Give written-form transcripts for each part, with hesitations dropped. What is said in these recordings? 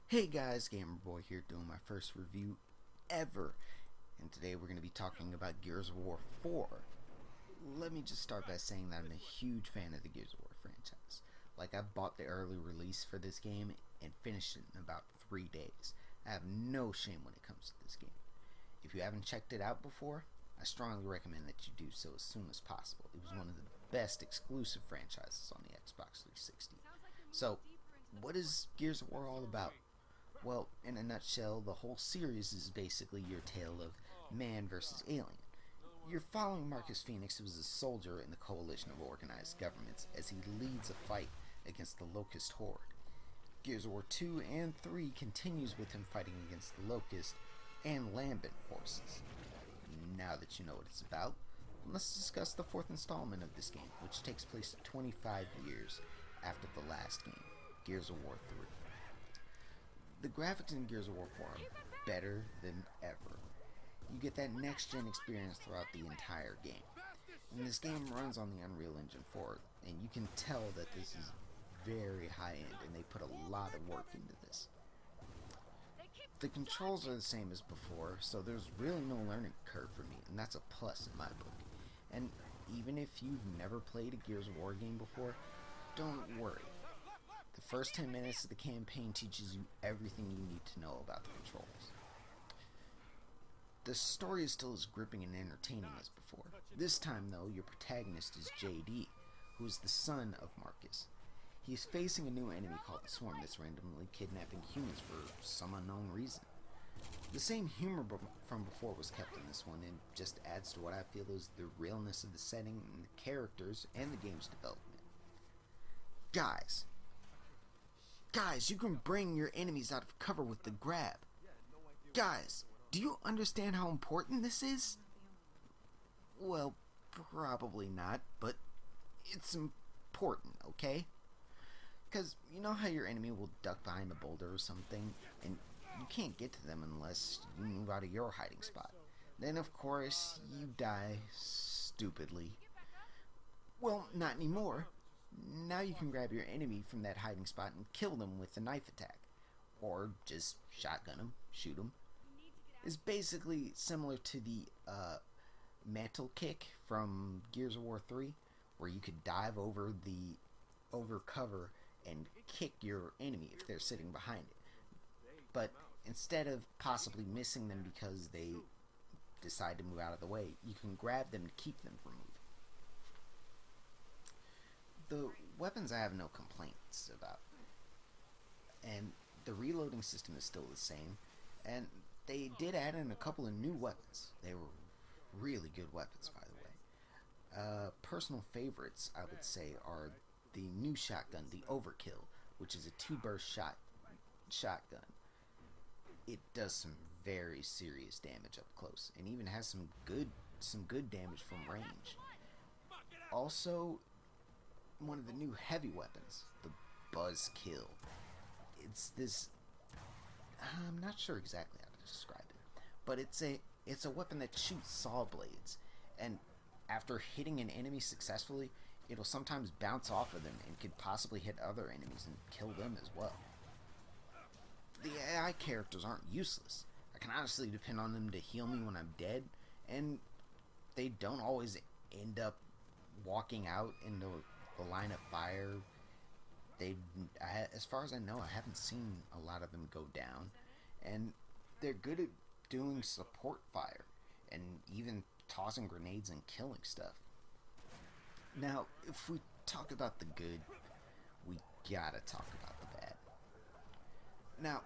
Hey guys, GamerBoy here doing my first review ever, and today we're going to be talking about Gears of War 4. Let me just start by saying that I'm a huge fan of the Gears of War franchise. Like, I bought the early release for this game and finished it in about 3 days. I have no shame when it comes to this game. If you haven't checked it out before, I strongly recommend that you do so as soon as possible. It was one of the best exclusive franchises on the Xbox 360. So, what is Gears of War all about? Well, in a nutshell, the whole series is basically your tale of man versus alien. You're following Marcus Phoenix, who is a soldier in the coalition of organized governments, as he leads a fight against the Locust Horde. Gears of War 2 and 3 continues with him fighting against the Locust and Lambent forces. Now that you know what it's about, let's discuss the fourth installment of this game, which takes place 25 years after the last game, Gears of War 3. The graphics in Gears of War 4 are better than ever. You get that next-gen experience throughout the entire game. And this game runs on the Unreal Engine 4, and you can tell that this is very high-end, and they put a lot of work into this. The controls are the same as before, so there's really no learning curve for me, and that's a plus in my book. And even if you've never played a Gears of War game before, don't worry. The first 10 minutes of the campaign teaches you everything you need to know about the controls. The story is still as gripping and entertaining as before. This time, though, your protagonist is JD, who is the son of Marcus. He is facing a new enemy called the Swarm that's randomly kidnapping humans for some unknown reason. The same humor from before was kept in this one, and just adds to what I feel is the realness of the setting and the characters and the game's development. Guys, you can bring your enemies out of cover with the grab. Guys, do you understand how important this is? Well, probably not, but it's important, okay? Because you know how your enemy will duck behind a boulder or something, and you can't get to them unless you move out of your hiding spot. Then, of course, you die stupidly. Well, not anymore. Now you can grab your enemy from that hiding spot and kill them with a knife attack. Or just shotgun them, shoot them. It's basically similar to the mantle kick from Gears of War 3, where you could dive over cover and kick your enemy if they're sitting behind it. But instead of possibly missing them because they decide to move out of the way, you can grab them to keep them from moving. The weapons I have no complaints about, and the reloading system is still the same, and they did add in a couple of new weapons. They were really good weapons, by the way. Personal favorites, I would say, are the new shotgun, the Overkill, which is a 2-burst shotgun. It does some very serious damage up close, and even has some good damage from range. Also, one of the new heavy weapons, the Buzzkill. It's this, I'm not sure exactly how to describe it, but it's a weapon that shoots saw blades, and after hitting an enemy successfully, it'll sometimes bounce off of them and could possibly hit other enemies and kill them as well. The AI characters aren't useless. I can honestly depend on them to heal me when I'm dead, and they don't always end up walking out into the line of fire. As far as I know, I haven't seen a lot of them go down, and they're good at doing support fire and even tossing grenades and killing stuff. Now, if we talk about the good, we gotta talk about the bad. Now,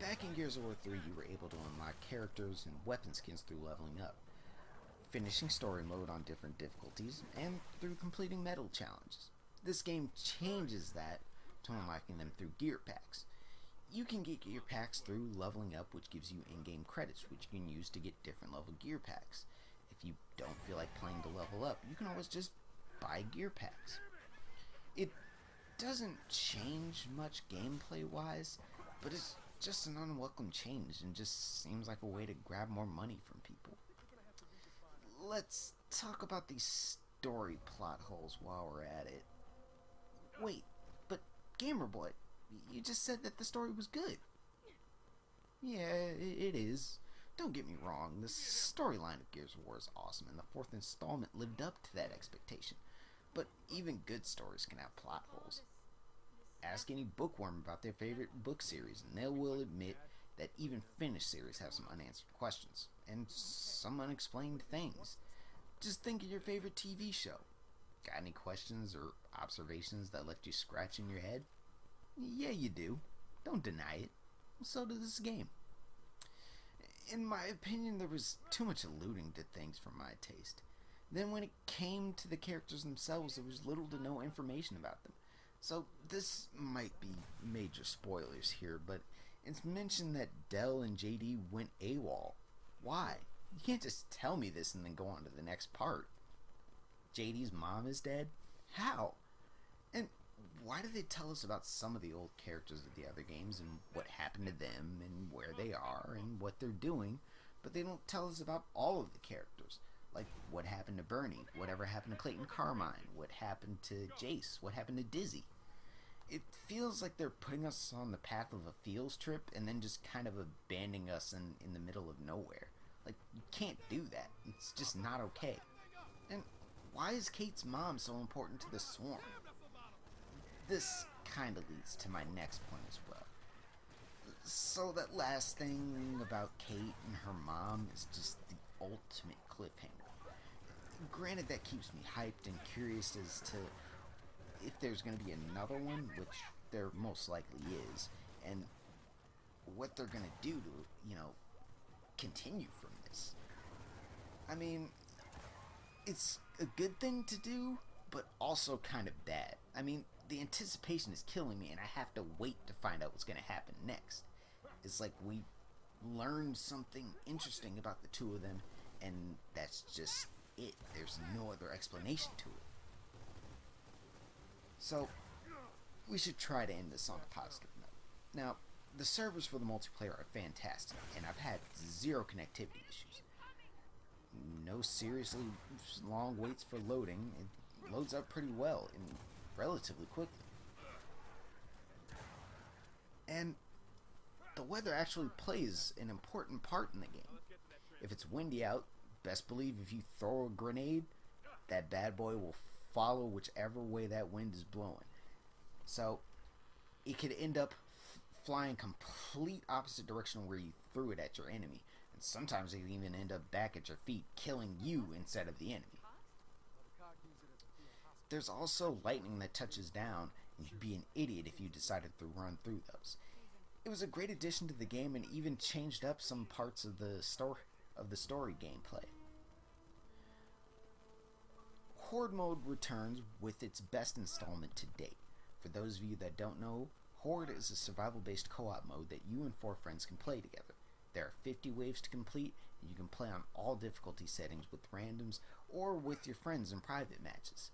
back in Gears of War 3, you were able to unlock characters and weapon skins through leveling up, finishing story mode on different difficulties, and through completing medal challenges. This game changes that to unlocking them through gear packs. You can get gear packs through leveling up, which gives you in-game credits, which you can use to get different level gear packs. If you don't feel like playing to level up, you can always just buy gear packs. It doesn't change much gameplay-wise, but it's just an unwelcome change and just seems like a way to grab more money from people. Let's talk about these story plot holes while we're at it. Wait, but GamerBoy, you just said that the story was good. Yeah, it is. Don't get me wrong, the storyline of Gears of War is awesome, and the fourth installment lived up to that expectation. But even good stories can have plot holes. Ask any bookworm about their favorite book series, and they will admit that even finished series have some unanswered questions, and some unexplained things. Just think of your favorite TV show. Got any questions or observations that left you scratching your head? Yeah, you do. Don't deny it. So does this game. In my opinion, there was too much alluding to things for my taste. Then when it came to the characters themselves, there was little to no information about them. So this might be major spoilers here, but it's mentioned that Dell and JD went AWOL. Why? You can't just tell me this and then go on to the next part. JD's mom is dead? How? And why do they tell us about some of the old characters of the other games and what happened to them and where they are and what they're doing, but they don't tell us about all of the characters? Like what happened to Bernie, whatever happened to Clayton Carmine, what happened to Jace, what happened to Dizzy. It feels like they're putting us on the path of a fields trip and then just kind of abandoning us in the middle of nowhere. Like, you can't do that. It's just not okay. And why is Kate's mom so important to the Swarm? This kind of leads to my next point as well. So that last thing about Kate and her mom is just the ultimate cliffhanger. Granted, that keeps me hyped and curious as to if there's going to be another one, which there most likely is, and what they're going to do to, continue from this. I mean, it's a good thing to do, but also kind of bad. I mean, the anticipation is killing me, and I have to wait to find out what's going to happen next. It's like we learned something interesting about the two of them, and that's just it. There's no other explanation to it. So, we should try to end this on a positive note. Now, the servers for the multiplayer are fantastic, and I've had zero connectivity issues. No seriously long waits for loading. It loads up pretty well and relatively quickly. And the weather actually plays an important part in the game. If it's windy out, best believe if you throw a grenade, that bad boy will follow whichever way that wind is blowing. So it could end up flying complete opposite direction where you threw it at your enemy, and sometimes it can even end up back at your feet, killing you instead of the enemy. There's also lightning that touches down, and you'd be an idiot if you decided to run through those. It was a great addition to the game and even changed up some parts of the story gameplay. Horde mode returns with its best installment to date. For those of you that don't know, Horde is a survival-based co-op mode that you and 4 friends can play together. There are 50 waves to complete, and you can play on all difficulty settings with randoms or with your friends in private matches.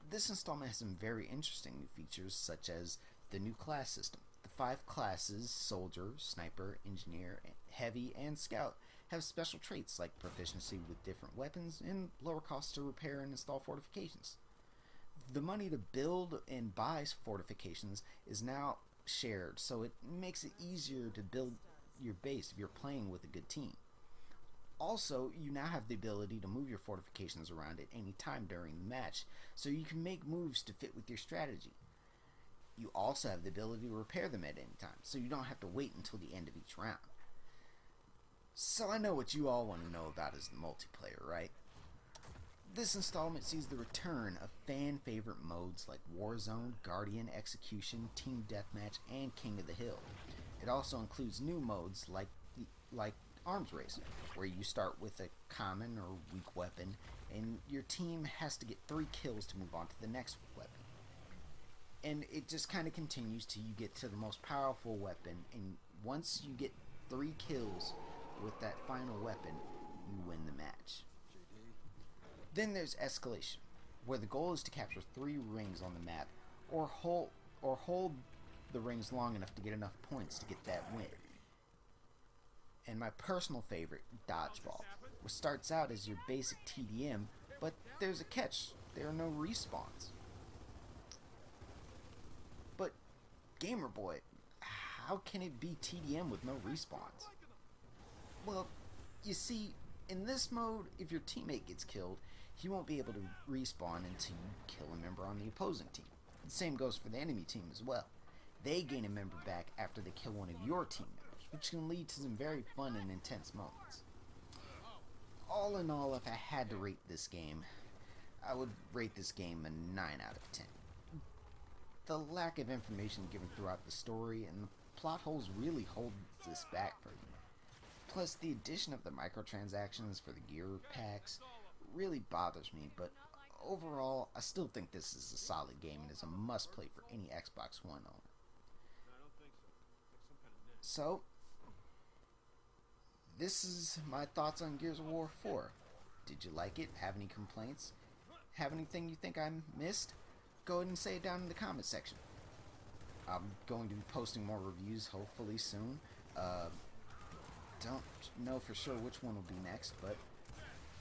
This installment has some very interesting new features, such as the new class system. The 5 classes, Soldier, Sniper, Engineer, Heavy, and Scout, have special traits like proficiency with different weapons and lower costs to repair and install fortifications. The money to build and buy fortifications is now shared, so it makes it easier to build your base if you're playing with a good team. Also, you now have the ability to move your fortifications around at any time during the match, so you can make moves to fit with your strategy. You also have the ability to repair them at any time, so you don't have to wait until the end of each round. So I know what you all want to know about is the multiplayer, right? This installment sees the return of fan-favorite modes like Warzone, Guardian, Execution, Team Deathmatch, and King of the Hill. It also includes new modes like Arms Race, where you start with a common or weak weapon, and your team has to get 3 kills to move on to the next weapon. And it just kind of continues till you get to the most powerful weapon, and once you get 3 kills with that final weapon, you win the match. Then there's Escalation, where the goal is to capture 3 rings on the map, or hold the rings long enough to get enough points to get that win. And my personal favorite, Dodgeball, which starts out as your basic TDM, but there's a catch: there are no respawns. But GamerBoy, how can it be TDM with no respawns? Well, you see, in this mode, if your teammate gets killed, he won't be able to respawn until you kill a member on the opposing team. The same goes for the enemy team as well. They gain a member back after they kill one of your team members, which can lead to some very fun and intense moments. All in all, if I had to rate this game, I would rate this game a 9 out of 10. The lack of information given throughout the story and the plot holes really hold this back for me. Plus, the addition of the microtransactions for the gear packs really bothers me, but overall, I still think this is a solid game and is a must-play for any Xbox One owner. So, this is my thoughts on Gears of War 4. Did you like it? Have any complaints? Have anything you think I missed? Go ahead and say it down in the comment section. I'm going to be posting more reviews hopefully soon. Don't know for sure which one will be next, but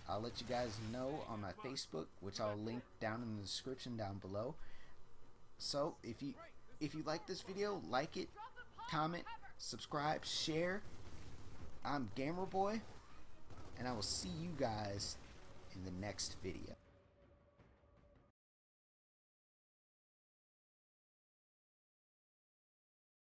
I'll let you guys know on my Facebook, which I'll link down in the description down below. So if you like this video, like it, comment, subscribe, share. I'm GamerBoy, and I will see you guys in the next video.